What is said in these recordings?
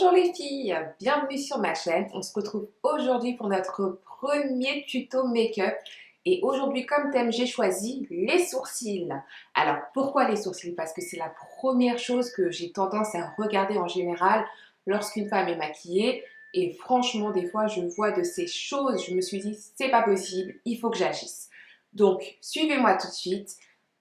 Bonjour les filles, bienvenue sur ma chaîne. On se retrouve aujourd'hui pour notre premier tuto make-up. Et aujourd'hui, comme thème, j'ai choisi les sourcils. Alors, pourquoi les sourcils? Parce que c'est la première chose que j'ai tendance à regarder en général lorsqu'une femme est maquillée. Et franchement, des fois, je vois de ces choses, je me suis dit, c'est pas possible, il faut que j'agisse. Donc, suivez-moi tout de suite.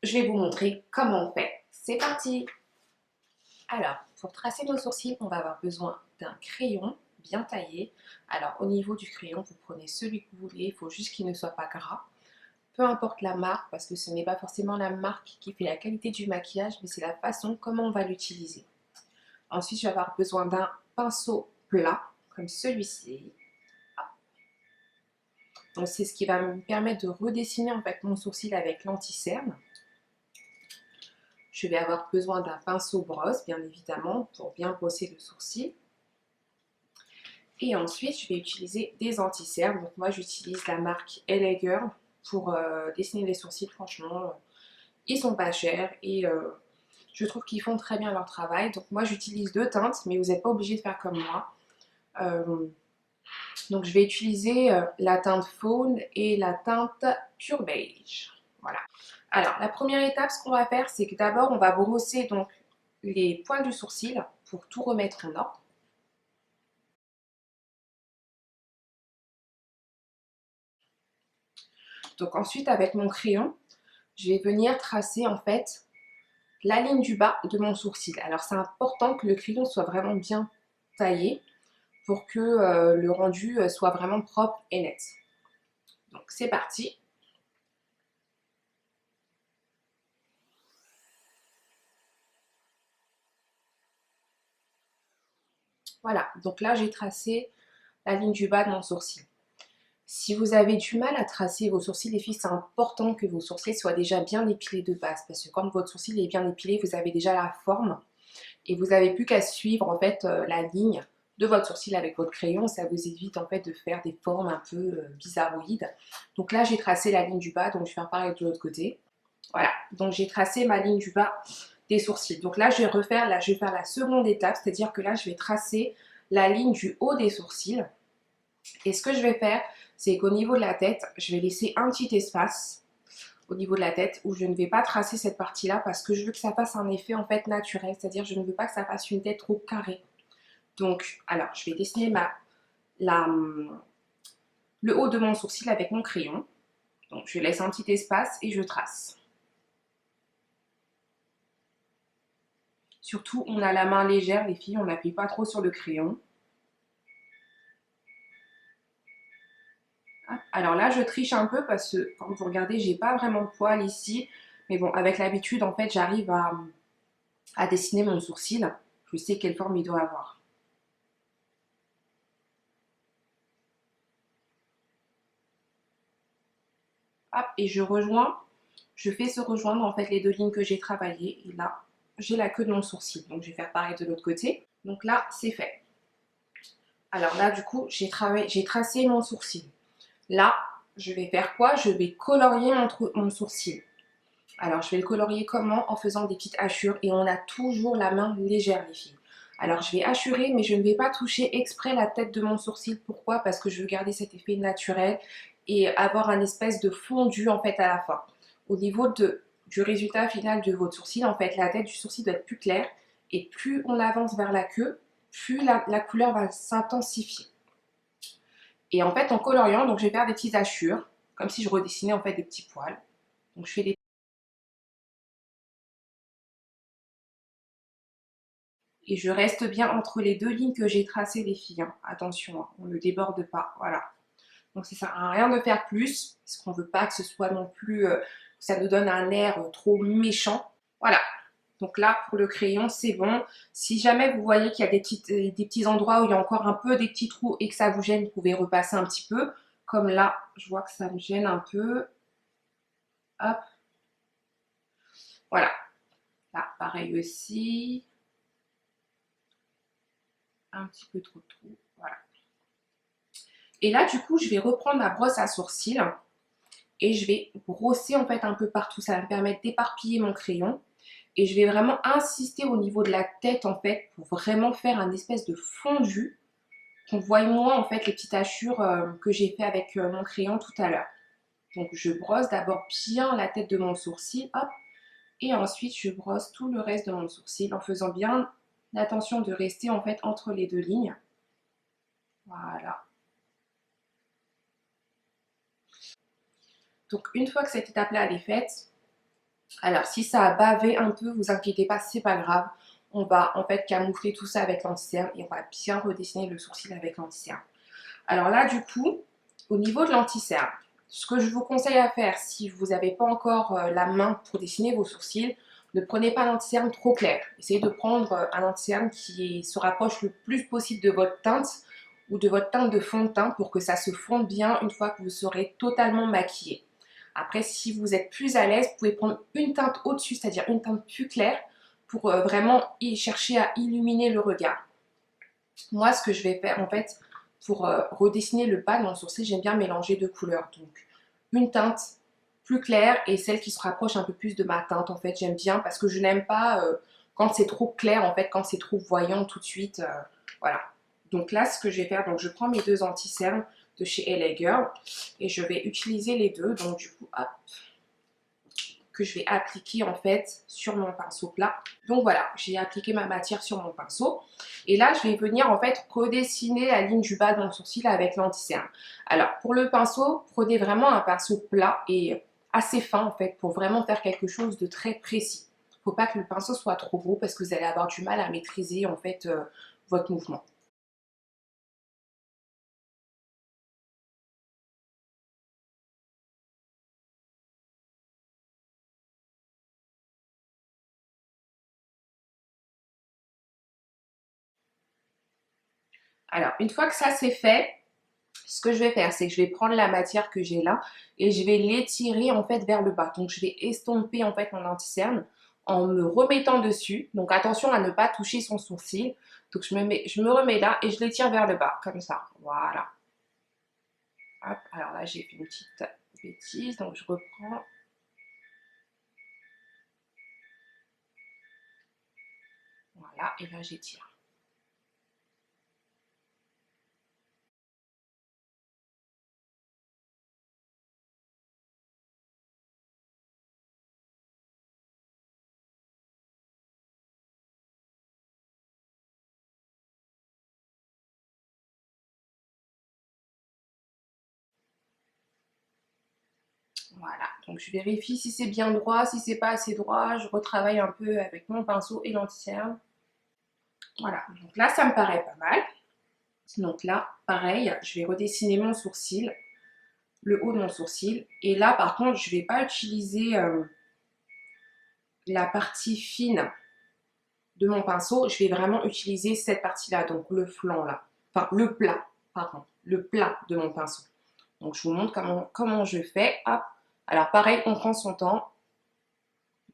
Je vais vous montrer comment on fait. C'est parti! Alors, pour tracer nos sourcils, on va avoir besoin d'un crayon bien taillé. Alors, au niveau du crayon, vous prenez celui que vous voulez, il faut juste qu'il ne soit pas gras. Peu importe la marque, parce que ce n'est pas forcément la marque qui fait la qualité du maquillage, mais c'est la façon comment on va l'utiliser. Ensuite, je vais avoir besoin d'un pinceau plat, comme celui-ci. Donc, c'est ce qui va me permettre de redessiner en fait mon sourcil avec l'anti-cerne. Je vais avoir besoin d'un pinceau brosse, bien évidemment, pour bien brosser le sourcil. Et ensuite, je vais utiliser des anti-cernes. Donc moi, j'utilise la marque LA Girl pour dessiner les sourcils. Franchement, ils sont pas chers et je trouve qu'ils font très bien leur travail. Donc moi, j'utilise deux teintes, mais vous n'êtes pas obligé de faire comme moi. Donc je vais utiliser la teinte Faune et la teinte Pure Beige. Voilà. Alors, la première étape, ce qu'on va faire, c'est que d'abord, on va brosser donc les poils du sourcil pour tout remettre en ordre. Donc ensuite, avec mon crayon, je vais venir tracer en fait la ligne du bas de mon sourcil. Alors c'est important que le crayon soit vraiment bien taillé pour que le rendu soit vraiment propre et net. Donc c'est parti. Voilà, donc là j'ai tracé la ligne du bas de mon sourcil. Si vous avez du mal à tracer vos sourcils, les filles, c'est important que vos sourcils soient déjà bien épilés de base. Parce que quand votre sourcil est bien épilé, vous avez déjà la forme. Et vous n'avez plus qu'à suivre en fait la ligne de votre sourcil avec votre crayon. Ça vous évite en fait de faire des formes un peu bizarroïdes. Donc là, j'ai tracé la ligne du bas, donc je vais faire pareil de l'autre côté. Voilà, donc j'ai tracé ma ligne du bas des sourcils. Donc là, je vais faire la seconde étape, c'est-à-dire que là, je vais tracer la ligne du haut des sourcils. Et ce que je vais faire, c'est qu'au niveau de la tête, je vais laisser un petit espace au niveau de la tête où je ne vais pas tracer cette partie-là parce que je veux que ça fasse un effet en fait naturel, c'est-à-dire je ne veux pas que ça fasse une tête trop carrée. Donc, alors, je vais dessiner le haut de mon sourcil avec mon crayon. Donc, je laisse un petit espace et je trace. Surtout, on a la main légère, les filles, on n'appuie pas trop sur le crayon. Alors là, je triche un peu parce que, quand vous regardez, j'ai pas vraiment de poils ici. Mais bon, avec l'habitude, en fait, j'arrive à dessiner mon sourcil. Je sais quelle forme il doit avoir. Hop, et je fais se rejoindre en fait les deux lignes que j'ai travaillées. Et là, j'ai la queue de mon sourcil. Donc, je vais faire pareil de l'autre côté. Donc là, c'est fait. Alors là, du coup, j'ai tracé mon sourcil. Là, je vais faire quoi? Je vais colorier mon sourcil. Alors, je vais le colorier comment? En faisant des petites hachures. Et on a toujours la main légère, les filles. Alors, je vais hachurer, mais je ne vais pas toucher exprès la tête de mon sourcil. Pourquoi? Parce que je veux garder cet effet naturel et avoir un espèce de fondu, en fait, à la fin. Au niveau du résultat final de votre sourcil, en fait, la tête du sourcil doit être plus claire. Et plus on avance vers la queue, plus la couleur va s'intensifier. Et en fait, en coloriant, donc je vais faire des petites hachures, comme si je redessinais en fait des petits poils. Donc je fais des... Et je reste bien entre les deux lignes que j'ai tracées, les filles. Hein. Attention, hein, on ne déborde pas. Voilà. Donc ça sert à rien de faire plus, parce qu'on ne veut pas que ce soit non plus... ça nous donne un air trop méchant. Voilà. Donc là, pour le crayon, c'est bon. Si jamais vous voyez qu'il y a des petits endroits où il y a encore un peu des petits trous et que ça vous gêne, vous pouvez repasser un petit peu. Comme là, je vois que ça me gêne un peu. Hop. Voilà. Là, pareil aussi. Un petit peu trop de trous. Voilà. Et là, du coup, je vais reprendre ma brosse à sourcils et je vais brosser en fait un peu partout. Ça va me permettre d'éparpiller mon crayon. Et je vais vraiment insister au niveau de la tête en fait pour vraiment faire un espèce de fondu. Qu'on voit moins en fait les petites hachures que j'ai fait avec mon crayon tout à l'heure. Donc je brosse d'abord bien la tête de mon sourcil, hop, et ensuite je brosse tout le reste de mon sourcil en faisant bien attention de rester en fait entre les deux lignes. Voilà. Donc une fois que cette étape-là elle est faite, alors si ça a bavé un peu, vous inquiétez pas, c'est pas grave. On va en fait camoufler tout ça avec l'anti-cerne et on va bien redessiner le sourcil avec l'anti-cerne. Alors là du coup, au niveau de l'anti-cerne, ce que je vous conseille à faire si vous n'avez pas encore la main pour dessiner vos sourcils, ne prenez pas un anti-cerne trop clair. Essayez de prendre un anti-cerne qui se rapproche le plus possible de votre teinte ou de votre teinte de fond de teint pour que ça se fonde bien une fois que vous serez totalement maquillé. Après, si vous êtes plus à l'aise, vous pouvez prendre une teinte au-dessus, c'est-à-dire une teinte plus claire pour vraiment y chercher à illuminer le regard. Moi, ce que je vais faire en fait, pour redessiner le bas de mon sourcil, j'aime bien mélanger deux couleurs. Donc, une teinte plus claire et celle qui se rapproche un peu plus de ma teinte. En fait, j'aime bien parce que je n'aime pas quand c'est trop clair, en fait, quand c'est trop voyant tout de suite. Voilà. Donc là, ce que je vais faire, donc je prends mes deux anti-cernes de chez LA Girl et je vais utiliser les deux. Donc du coup, hop, que je vais appliquer en fait sur mon pinceau plat. Donc voilà, j'ai appliqué ma matière sur mon pinceau. Et là, je vais venir en fait redessiner la ligne du bas de mon sourcil avec l'anti-cerne. Alors, pour le pinceau, prenez vraiment un pinceau plat et assez fin en fait pour vraiment faire quelque chose de très précis. Il ne faut pas que le pinceau soit trop gros parce que vous allez avoir du mal à maîtriser en fait votre mouvement. Alors, une fois que ça c'est fait, ce que je vais faire, c'est que je vais prendre la matière que j'ai là et je vais l'étirer en fait vers le bas. Donc, je vais estomper en fait mon anti-cerne en me remettant dessus. Donc, attention à ne pas toucher son sourcil. Donc, je me remets là et je l'étire vers le bas, comme ça. Voilà. Hop. Alors là, j'ai fait une petite bêtise, donc je reprends. Voilà, et là, j'étire. Voilà, donc je vérifie si c'est bien droit, si c'est pas assez droit, je retravaille un peu avec mon pinceau et l'anti-cerne. Voilà, donc là ça me paraît pas mal. Donc là, pareil, je vais redessiner mon sourcil, le haut de mon sourcil. Et là, par contre, je ne vais pas utiliser la partie fine de mon pinceau. Je vais vraiment utiliser cette partie-là, donc le flanc là. Enfin, le plat, pardon, le plat de mon pinceau. Donc, je vous montre comment je fais. Hop. Alors, pareil, on prend son temps.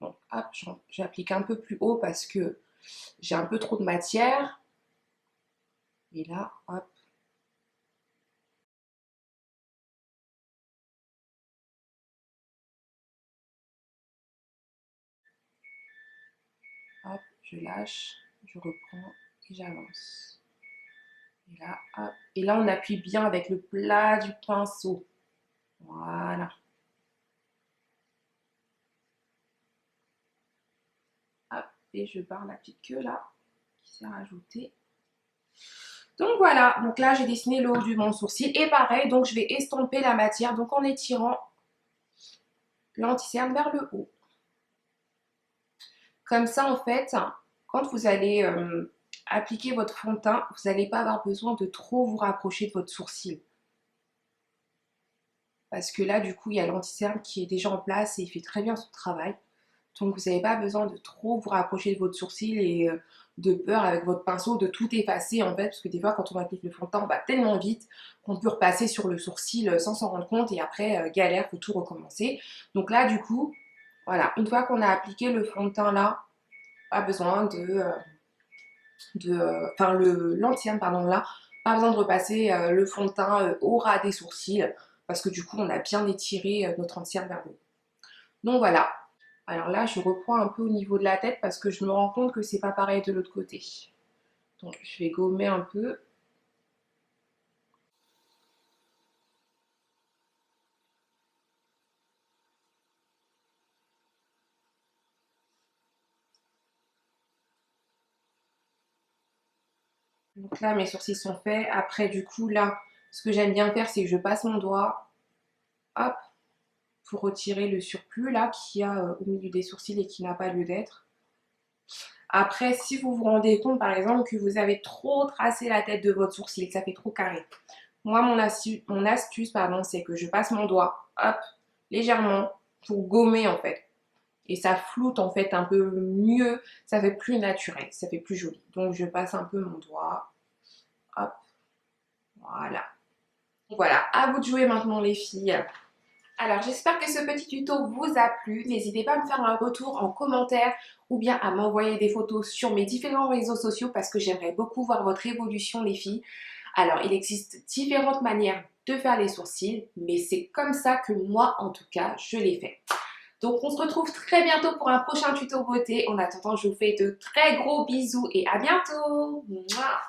Donc, hop, j'applique un peu plus haut parce que j'ai un peu trop de matière. Et là, hop. Hop, je lâche, je reprends et j'avance. Et là, hop. Et là, on appuie bien avec le plat du pinceau. Voilà. Hop. Et je barre la petite queue là, qui s'est rajoutée. Donc voilà, donc là j'ai dessiné le haut de mon sourcil. Et pareil, donc je vais estomper la matière, donc en étirant l'anti-cerne vers le haut. Comme ça, en fait, quand vous allez appliquer votre fond de teint, vous n'allez pas avoir besoin de trop vous rapprocher de votre sourcil. Parce que là, du coup, il y a l'anti-cerne qui est déjà en place et il fait très bien son travail. Donc, vous n'avez pas besoin de trop vous rapprocher de votre sourcil et de peur avec votre pinceau de tout effacer en fait. Parce que des fois, quand on applique le fond de teint, on va tellement vite qu'on peut repasser sur le sourcil sans s'en rendre compte et après, galère, faut tout recommencer. Donc là, du coup, voilà, une fois qu'on a appliqué le fond de teint là, pas besoin enfin l'anti-cerne, pardon, là, pas besoin de repasser le fond de teint au ras des sourcils parce que du coup, on a bien étiré notre anti-cerne vers le haut. Donc voilà. Alors là, je reprends un peu au niveau de la tête parce que je me rends compte que c'est pas pareil de l'autre côté. Donc je vais gommer un peu. Donc là, mes sourcils sont faits. Après, du coup, là, ce que j'aime bien faire, c'est que je passe mon doigt, hop, pour retirer le surplus là qu'il y a au milieu des sourcils et qui n'a pas lieu d'être. Après, si vous vous rendez compte, par exemple, que vous avez trop tracé la tête de votre sourcil, que ça fait trop carré. Moi, mon astuce, pardon, c'est que je passe mon doigt, hop, légèrement, pour gommer en fait. Et ça floute en fait un peu mieux, ça fait plus naturel, ça fait plus joli. Donc je passe un peu mon doigt, hop, voilà. Voilà, à vous de jouer maintenant les filles. Alors j'espère que ce petit tuto vous a plu. N'hésitez pas à me faire un retour en commentaire ou bien à m'envoyer des photos sur mes différents réseaux sociaux parce que j'aimerais beaucoup voir votre évolution les filles. Alors il existe différentes manières de faire les sourcils, mais c'est comme ça que moi en tout cas je les fais. Donc on se retrouve très bientôt pour un prochain tuto beauté. En attendant, je vous fais de très gros bisous et à bientôt. Mouah.